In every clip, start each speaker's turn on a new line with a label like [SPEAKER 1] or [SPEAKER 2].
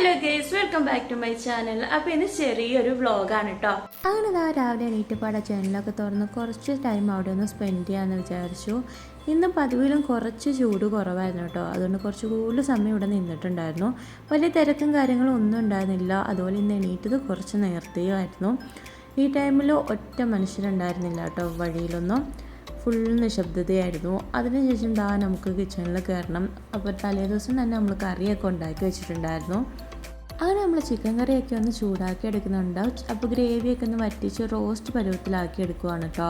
[SPEAKER 1] Hello guys, welcome back to my channel. അപ്പോൾ ഇന്ന് ചെറിയൊരു വ്ളോഗാണ് കേട്ടോ.
[SPEAKER 2] അങ്ങനെ രാവിലെ എണീറ്റപ്പാടെ ചാനലൊക്കെ തുറന്ന് കുറച്ച് ടൈം അവിടെ ഒന്ന് സ്പെൻഡ് ചെയ്യാമെന്ന് വിചാരിച്ചു. ഇന്ന് പതിവിലും കുറച്ച് ചൂട് കുറവായിരുന്നു കേട്ടോ. അതുകൊണ്ട് കുറച്ച് കൂടുതൽ സമയം ഇവിടെ നിന്നിട്ടുണ്ടായിരുന്നു. വലിയ തിരക്കും കാര്യങ്ങളും ഒന്നും ഉണ്ടായിരുന്നില്ല. അതുപോലെ ഇന്ന് എണീറ്റത് കുറച്ച് നേരത്തെയായിരുന്നു. ഈ ടൈമിൽ ഒറ്റ മനുഷ്യരുണ്ടായിരുന്നില്ല കേട്ടോ വഴിയിലൊന്നും. ഫുൾ നിശബ്ദതയായിരുന്നു. അതിനുശേഷം നമുക്ക് കിച്ചണിൽ കയറണം. അപ്പോൾ തലേ ദിവസം തന്നെ നമ്മൾ കറിയൊക്കെ ഉണ്ടാക്കി വെച്ചിട്ടുണ്ടായിരുന്നു. അങ്ങനെ നമ്മൾ ചിക്കൻ കറിയൊക്കെ ഒന്ന് ചൂടാക്കി എടുക്കുന്നുണ്ടാവും. അപ്പോൾ ഗ്രേവിയൊക്കെ ഒന്ന് വറ്റിച്ച് റോസ്റ്റ് പരുവത്തിലാക്കി എടുക്കുവാണ് കേട്ടോ.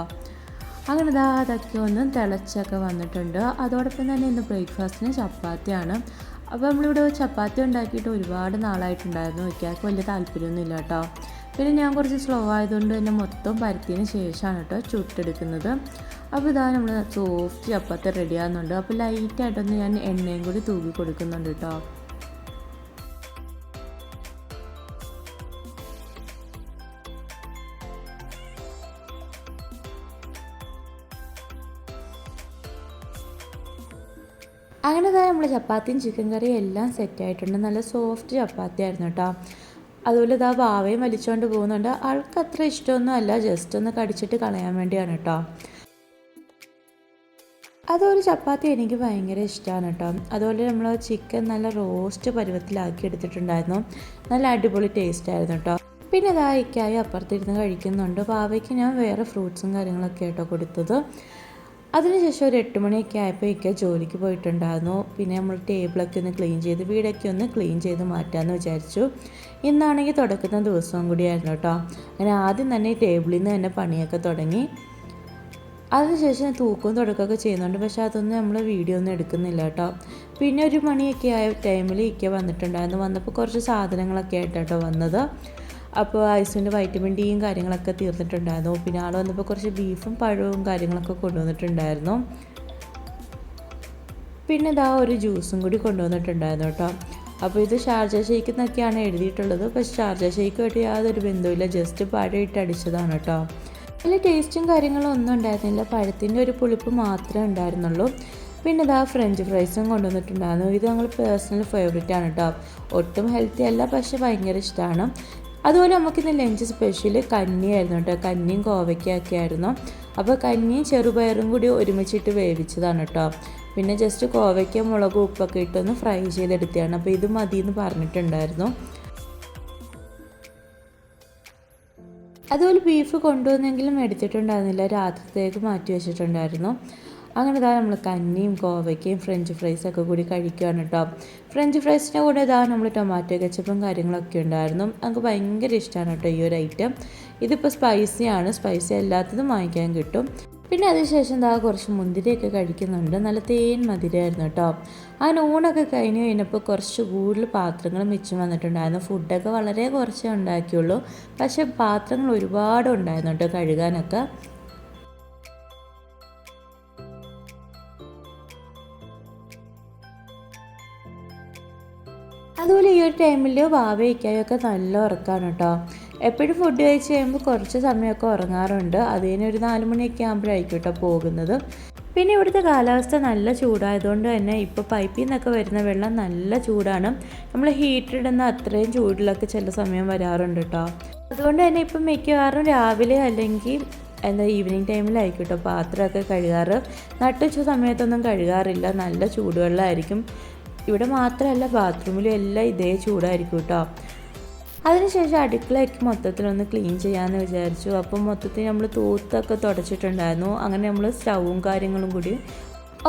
[SPEAKER 2] അങ്ങനെ അതൊക്കെ ഒന്ന് തിളച്ചൊക്കെ വന്നിട്ടുണ്ട്. അതോടൊപ്പം തന്നെ ഇന്ന് ബ്രേക്ക്ഫാസ്റ്റിന് ചപ്പാത്തിയാണ്. അപ്പോൾ നമ്മളിവിടെ ചപ്പാത്തി ഉണ്ടാക്കിയിട്ട് ഒരുപാട് നാളായിട്ടുണ്ടായിരുന്നു. വയ്ക്കാർക്ക് വലിയ താല്പര്യമൊന്നുമില്ല കേട്ടോ. പിന്നെ ഞാൻ കുറച്ച് സ്ലോ ആയതുകൊണ്ട് തന്നെ മൊത്തം പരത്തിയതിന് ശേഷമാണ് കേട്ടോ ചുട്ടെടുക്കുന്നത്. അപ്പോൾ നമ്മൾ സോഫ്റ്റ് ചപ്പാത്തി റെഡിയാകുന്നുണ്ട്. അപ്പോൾ ലൈറ്റായിട്ടൊന്ന് ഞാൻ എണ്ണയും കൂടി തൂക്കി കൊടുക്കുന്നുണ്ട് കേട്ടോ. അങ്ങനെ നമ്മൾ ചപ്പാത്തിയും ചിക്കൻ കറിയും എല്ലാം സെറ്റായിട്ടുണ്ട്. നല്ല സോഫ്റ്റ് ചപ്പാത്തി ആയിരുന്നു കേട്ടോ. അതുപോലെ വാവയും വലിച്ചുകൊണ്ട് പോകുന്നുണ്ട്. ആൾക്ക് അത്ര ഇഷ്ടമൊന്നും അല്ല, ജസ്റ്റ് ഒന്ന് കടിച്ചിട്ട് കളയാൻ വേണ്ടിയാണ് കേട്ടോ. അതുപോലെ ചപ്പാത്തി എനിക്ക് ഭയങ്കര ഇഷ്ടമാണ് കേട്ടോ. അതുപോലെ നമ്മൾ ചിക്കൻ നല്ല റോസ്റ്റ് പരുവത്തിലാക്കി എടുത്തിട്ടുണ്ടായിരുന്നു. നല്ല അടിപൊളി ടേസ്റ്റ് ആയിരുന്നു കേട്ടോ. പിന്നെ ഇക്കായി അപ്പുറത്തിരുന്ന് കഴിക്കുന്നുണ്ട്. വാവയ്ക്ക് ഞാൻ വേറെ ഫ്രൂട്ട്സും കാര്യങ്ങളൊക്കെ ആയിട്ടോ കൊടുത്തത്. അതിനുശേഷം ഒരു 8 മണിയൊക്കെ ആയപ്പോൾ ജോലിക്ക് പോയിട്ടുണ്ടായിരുന്നു. പിന്നെ നമ്മൾ ടേബിളൊക്കെ ഒന്ന് ക്ലീൻ ചെയ്ത് വീടൊക്കെ ഒന്ന് ക്ലീൻ ചെയ്ത് മാറ്റാമെന്ന് വിചാരിച്ചു. ഇന്നാണെങ്കിൽ തുടക്കുന്ന ദിവസവും കൂടിയായിരുന്നു കേട്ടോ. അങ്ങനെ ആദ്യം തന്നെ ഈ ടേബിളിൽ നിന്ന് തന്നെ പണിയൊക്കെ തുടങ്ങി. അതിനുശേഷം തൂക്കവും തുടക്കമൊക്കെ ചെയ്യുന്നുണ്ട്. പക്ഷേ അതൊന്നും നമ്മൾ വീഡിയോ ഒന്നും എടുക്കുന്നില്ല കേട്ടോ. പിന്നെ 1 മണിയൊക്കെ ആയ ടൈമിൽ വന്നിട്ടുണ്ടായിരുന്നു. വന്നപ്പോൾ കുറച്ച് സാധനങ്ങളൊക്കെ ആയിട്ടോ വന്നത്. അപ്പോൾ ഐസിൻ്റെ വൈറ്റമിൻ ഡിയും കാര്യങ്ങളൊക്കെ തീർന്നിട്ടുണ്ടായിരുന്നു. പിന്നെ ആൾ വന്നപ്പോൾ കുറച്ച് ബീഫും പഴവും കാര്യങ്ങളൊക്കെ കൊണ്ടുവന്നിട്ടുണ്ടായിരുന്നു. പിന്നെ ഒരു ജ്യൂസും കൂടി കൊണ്ടുവന്നിട്ടുണ്ടായിരുന്നു കേട്ടോ. അപ്പോൾ ഇത് ഷാർജ ഷെയ്ക്ക് എന്നൊക്കെയാണ് എഴുതിയിട്ടുള്ളത്. പക്ഷേ ഷാർജ ഷെയ്ക്കുമായിട്ട് യാതൊരു ബന്ധവുമില്ല, ജസ്റ്റ് പഴം ഇട്ട് അടിച്ചതാണ് കേട്ടോ. വലിയ ടേസ്റ്റും കാര്യങ്ങളും ഒന്നും ഉണ്ടായിരുന്നില്ല, പഴത്തിൻ്റെ ഒരു പുളിപ്പ് മാത്രമേ ഉണ്ടായിരുന്നുള്ളൂ. പിന്നെ ഫ്രഞ്ച് ഫ്രൈസും കൊണ്ടുവന്നിട്ടുണ്ടായിരുന്നു. ഇത് ഞങ്ങൾ പേഴ്സണൽ ഫേവറേറ്റ് ആണ് കേട്ടോ. ഒട്ടും ഹെൽത്തി അല്ല, പക്ഷേ ഭയങ്കര ഇഷ്ടമാണ്. അതുപോലെ നമുക്കിന്ന് ലഞ്ച് സ്പെഷ്യൽ കഞ്ഞിയായിരുന്നു കേട്ടോ. കഞ്ഞിയും കോവയ്ക്കൊക്കെ ആയിരുന്നു. അപ്പോൾ കഞ്ഞിയും ചെറുപയറും കൂടി ഒരുമിച്ചിട്ട് വേവിച്ചതാണ് കേട്ടോ. പിന്നെ ജസ്റ്റ് കോവയ്ക്ക മുളകും ഉപ്പൊക്കെ ഇട്ടൊന്ന് ഫ്രൈ ചെയ്തെടുത്തതാണ്. അപ്പോൾ ഇത് മതിയെന്ന് പറഞ്ഞിട്ടുണ്ടായിരുന്നു. അതുപോലെ ബീഫ് കൊണ്ടുവന്നെങ്കിലും എടുത്തിട്ടുണ്ടായിരുന്നില്ല, രാത്രിത്തേക്ക് മാറ്റി വെച്ചിട്ടുണ്ടായിരുന്നു. അങ്ങനെ നമ്മൾ കഞ്ഞിയും കോവയ്ക്കയും ഫ്രഞ്ച് ഫ്രൈസൊക്കെ കൂടി കഴിക്കുകയാണ് കേട്ടോ. ഫ്രഞ്ച് ഫ്രൈസിൻ്റെ കൂടെ നമ്മൾ ടൊമാറ്റോ കെച്ചപ്പും കാര്യങ്ങളൊക്കെ ഉണ്ടായിരുന്നു. നമുക്ക് ഭയങ്കര ഇഷ്ടമാണ് കേട്ടോ ഈ ഒരു ഐറ്റം. ഇതിപ്പോൾ സ്പൈസിയാണ്, സ്പൈസി അല്ലാത്തതും വാങ്ങിക്കാൻ കിട്ടും. പിന്നെ അതിനുശേഷം കുറച്ച് മുന്തിരിയൊക്കെ കഴിക്കുന്നുണ്ട്. നല്ല തേൻ മധുരമായിരുന്നു കേട്ടോ. ആ ഊണൊക്കെ കഴിഞ്ഞ് കഴിഞ്ഞപ്പോൾ കുറച്ച് കൂടുതൽ പാത്രങ്ങൾ മിച്ചം വന്നിട്ടുണ്ടായിരുന്നു. ഫുഡൊക്കെ വളരെ കുറച്ചേ ഉണ്ടാക്കിയുള്ളൂ, പക്ഷേ പാത്രങ്ങൾ ഒരുപാട് ഉണ്ടായിരുന്നു കേട്ടോ കഴുകാനൊക്കെ. അതുപോലെ ഈ ഒരു ടൈമിൽ വാവയ്ക്കായൊക്കെ നല്ല ഉറക്കമാണ് കേട്ടോ. എപ്പോഴും ഫുഡ് കഴിച്ച് കഴിയുമ്പോൾ കുറച്ച് സമയമൊക്കെ ഉറങ്ങാറുണ്ട്. അതിന് ഒരു 4 മണിയൊക്കെ ആകുമ്പോഴായിരിക്കും കേട്ടോ പോകുന്നത്. പിന്നെ ഇവിടുത്തെ കാലാവസ്ഥ നല്ല ചൂടായതുകൊണ്ട് തന്നെ ഇപ്പോൾ പൈപ്പിൽ നിന്നൊക്കെ വരുന്ന വെള്ളം നല്ല ചൂടാണ്. നമ്മൾ ഹീറ്റർ ഇടുന്ന അത്രയും ചൂടിലൊക്കെ ചില സമയം വരാറുണ്ട് കേട്ടോ. അതുകൊണ്ട് തന്നെ ഇപ്പം മിക്കവാറും രാവിലെ അല്ലെങ്കിൽ ഈവനിങ് ടൈമിലായിരിക്കും കേട്ടോ പാത്രമൊക്കെ കഴുകാറ്. നട്ടുച്ച സമയത്തൊന്നും കഴുകാറില്ല, നല്ല ചൂടുവെള്ളമായിരിക്കും. ഇവിടെ മാത്രമല്ല, ബാത്റൂമിലും എല്ലാം ഇതേ ചൂടായിരിക്കും കേട്ടോ. അതിനുശേഷം അടുക്കളയൊക്കെ മൊത്തത്തിലൊന്ന് ക്ലീൻ ചെയ്യാമെന്ന് വിചാരിച്ചു. അപ്പം മൊത്തത്തിൽ നമ്മൾ തൂത്തൊക്കെ തുടച്ചിട്ടുണ്ടായിരുന്നു. അങ്ങനെ നമ്മൾ സ്റ്റൗവും കാര്യങ്ങളും കൂടി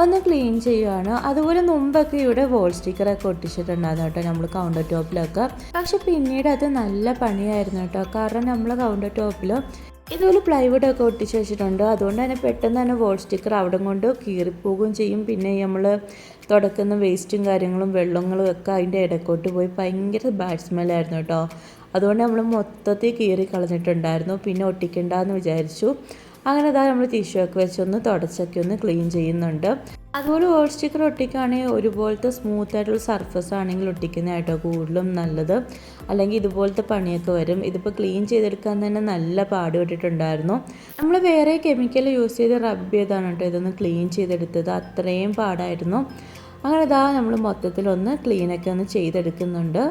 [SPEAKER 2] ഒന്ന് ക്ലീൻ ചെയ്യുകയാണ്. അതുപോലെ മുമ്പൊക്കെ ഇവിടെ വോൾ സ്റ്റിക്കറൊക്കെ ഒട്ടിച്ചിട്ടുണ്ടായിരുന്നു കേട്ടോ നമ്മൾ കൗണ്ടർ ടോപ്പിലൊക്കെ. പക്ഷെ പിന്നീട് അത് നല്ല പണിയായിരുന്നു കേട്ടോ. കാരണം നമ്മൾ കൗണ്ടർ ടോപ്പിൽ ഇതുപോലെ പ്ലൈവുഡൊക്കെ ഒട്ടിച്ച് വെച്ചിട്ടുണ്ട്. അതുകൊണ്ട് തന്നെ പെട്ടെന്ന് തന്നെ വോൾ സ്റ്റിക്കർ അവിടെ കൊണ്ട് കീറിപ്പോകുകയും ചെയ്യും. പിന്നെ നമ്മൾ തുടക്കുന്ന വേസ്റ്റും കാര്യങ്ങളും വെള്ളങ്ങളും ഒക്കെ അതിൻ്റെ ഇടക്കോട്ട് പോയി ഭയങ്കര ബാഡ് സ്മെല്ലായിരുന്നു കേട്ടോ. അതുകൊണ്ട് നമ്മൾ മൊത്തത്തിൽ കീറി കളഞ്ഞിട്ടുണ്ടായിരുന്നു. പിന്നെ ഒട്ടിക്കണ്ടെന്ന് വിചാരിച്ചു. അങ്ങനെ നമ്മൾ ടിഷ്യൂ ഒക്കെ വെച്ചൊന്ന് തുടച്ചൊക്കെ ഒന്ന് ക്ലീൻ ചെയ്യുന്നുണ്ട്. അതുപോലെ വോൾ സ്റ്റിക്കർ ഒട്ടിക്കുകയാണെങ്കിൽ ഒരുപോലത്തെ സ്മൂത്ത് ആയിട്ടുള്ള സർഫസ് ആണെങ്കിൽ ഒട്ടിക്കുന്നതായിട്ടോ കൂടുതലും നല്ലത്. അല്ലെങ്കിൽ ഇതുപോലത്തെ പണിയൊക്കെ വരും. ഇതിപ്പോൾ ക്ലീൻ ചെയ്തെടുക്കാൻ തന്നെ നല്ല പാടുപെട്ടിട്ടുണ്ടായിരുന്നു. നമ്മൾ വേറെ കെമിക്കൽ യൂസ് ചെയ്ത് റബ്ബ് ചെയ്താണ് കേട്ടോ ഇതൊന്ന് ക്ലീൻ ചെയ്തെടുത്തത്. അത്രയും പാടായിരുന്നു. അങ്ങനെ നമ്മൾ മൊത്തത്തിലൊന്ന് ക്ലീനൊക്കെ ഒന്ന് ചെയ്തെടുക്കുന്നുണ്ട്.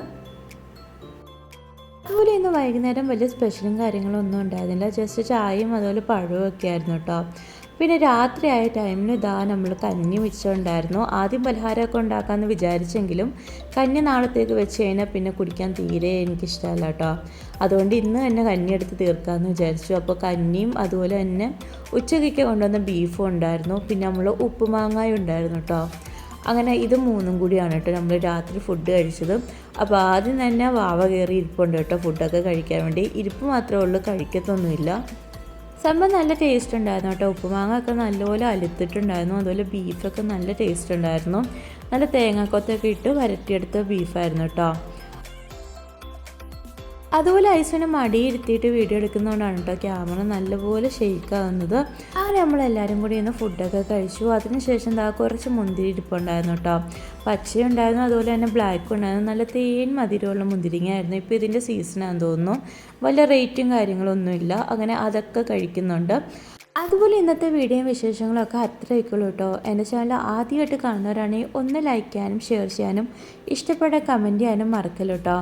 [SPEAKER 2] അതുപോലെ ഇന്ന് വൈകുന്നേരം വലിയ സ്പെഷ്യലും കാര്യങ്ങളും ഒന്നും ഉണ്ടായിരുന്നില്ല. ജസ്റ്റ് ചായയും അതുപോലെ പഴവും ഒക്കെ ആയിരുന്നു കേട്ടോ. പിന്നെ രാത്രിയായ ടൈമിന് നമ്മൾ കഞ്ഞി വെച്ചിട്ടുണ്ടായിരുന്നു. ആദ്യം പലഹാരമൊക്കെ ഉണ്ടാക്കാമെന്ന് വിചാരിച്ചെങ്കിലും കഞ്ഞി നാളത്തേക്ക് വെച്ച് കഴിഞ്ഞാൽ പിന്നെ കുടിക്കാൻ തീരെ എനിക്കിഷ്ടമല്ല കേട്ടോ. അതുകൊണ്ട് ഇന്ന് തന്നെ കഞ്ഞി എടുത്ത് തീർക്കാമെന്ന് വിചാരിച്ചു. അപ്പോൾ കഞ്ഞിയും അതുപോലെ തന്നെ ഉച്ചയ്ക്ക് കൊണ്ടുവന്ന ബീഫും ഉണ്ടായിരുന്നു. പിന്നെ നമ്മൾ ഉപ്പുമാങ്ങായും ഉണ്ടായിരുന്നു കേട്ടോ. അങ്ങനെ ഇത് 3 കൂടിയാണ് കേട്ടോ നമ്മൾ രാത്രി ഫുഡ് കഴിച്ചത്. അപ്പോൾ ആദ്യം തന്നെ വാവ കയറി ഇരിപ്പുണ്ട് കേട്ടോ ഫുഡൊക്കെ കഴിക്കാൻ വേണ്ടി. ഇരിപ്പ് മാത്രമേ ഉള്ളൂ, കഴിക്കത്തൊന്നുമില്ല. സംഭവം നല്ല ടേസ്റ്റ് ഉണ്ടായിരുന്നു കേട്ടോ. ഉപ്പുമാങ്ങ ഒക്കെ നല്ലപോലെ അലുത്തിട്ടുണ്ടായിരുന്നു. അതുപോലെ ബീഫൊക്കെ നല്ല ടേസ്റ്റ് ഉണ്ടായിരുന്നു. നല്ല തേങ്ങാക്കൊത്തൊക്കെ ഇട്ട് വരട്ടിയെടുത്ത ബീഫായിരുന്നു കേട്ടോ. അതുപോലെ ഐസിന് മടിയിരുത്തിയിട്ട് വീഡിയോ എടുക്കുന്നതുകൊണ്ടാണ് കേട്ടോ ക്യാമറ നല്ലപോലെ ഷെയ്ക്കാവുന്നത്. അങ്ങനെ നമ്മളെല്ലാവരും കൂടി ഇന്ന് ഫുഡൊക്കെ കഴിച്ചു. അതിനുശേഷം കുറച്ച് മുന്തിരി ഇരിപ്പുണ്ടായിരുന്നു കേട്ടോ. പച്ചയുണ്ടായിരുന്നു, അതുപോലെ തന്നെ ബ്ലാക്കും ഉണ്ടായിരുന്നു. നല്ല തേൻ മധുരമുള്ള മുന്തിരിങ്ങയായിരുന്നു. ഇപ്പോൾ ഇതിൻ്റെ സീസണാണെന്ന് തോന്നുന്നു. വലിയ റേറ്റും കാര്യങ്ങളൊന്നുമില്ല. അങ്ങനെ അതൊക്കെ കഴിക്കുന്നുണ്ട്. അതുപോലെ ഇന്നത്തെ വീഡിയോയും വിശേഷങ്ങളൊക്കെ അത്രയൊക്കെയുള്ളൂ കേട്ടോ. എൻ്റെ ചാനൽ ആദ്യമായിട്ട് കാണുന്നവരാണെങ്കിൽ ഒന്ന് ലൈക്ക് ചെയ്യാനും ഷെയർ ചെയ്യാനും ഇഷ്ടപ്പെട്ട കമൻറ്റ് ചെയ്യാനും മറക്കല്ലോ കേട്ടോ.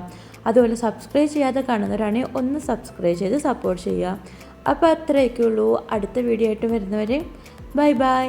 [SPEAKER 2] അതുപോലെ സബ്സ്ക്രൈബ് ചെയ്യാതെ കാണുന്നവരാണെങ്കിൽ ഒന്ന് സബ്സ്ക്രൈബ് ചെയ്ത് സപ്പോർട്ട് ചെയ്യുക. അപ്പോൾ അത്രയൊക്കെയുള്ളൂ. അടുത്ത വീഡിയോ ആയിട്ട് വരുന്നവരെ ബൈ ബൈ.